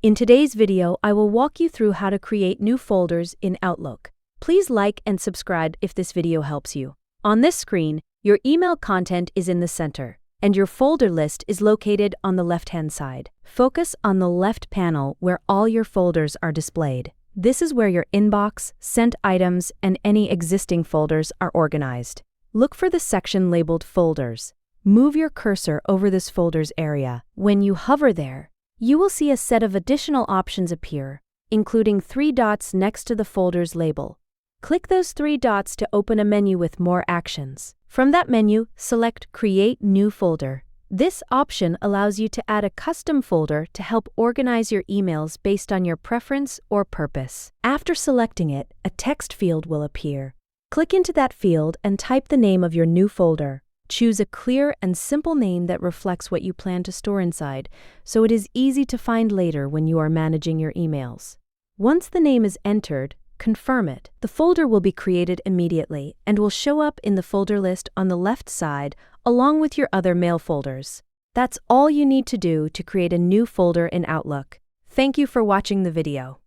In today's video, I will walk you through how to create new folders in Outlook. Please like and subscribe if this video helps you. On this screen, your email content is in the center, and your folder list is located on the left-hand side. Focus on the left panel where all your folders are displayed. This is where your inbox, sent items, and any existing folders are organized. Look for the section labeled Folders. Move your cursor over this folders area. When you hover there, you will see a set of additional options appear, including 3 dots next to the folder's label. Click those 3 dots to open a menu with more actions. From that menu, select Create New Folder. This option allows you to add a custom folder to help organize your emails based on your preference or purpose. After selecting it, a text field will appear. Click into that field and type the name of your new folder. Choose a clear and simple name that reflects what you plan to store inside, so it is easy to find later when you are managing your emails. Once the name is entered, confirm it. The folder will be created immediately and will show up in the folder list on the left side along with your other mail folders. That's all you need to do to create a new folder in Outlook. Thank you for watching the video.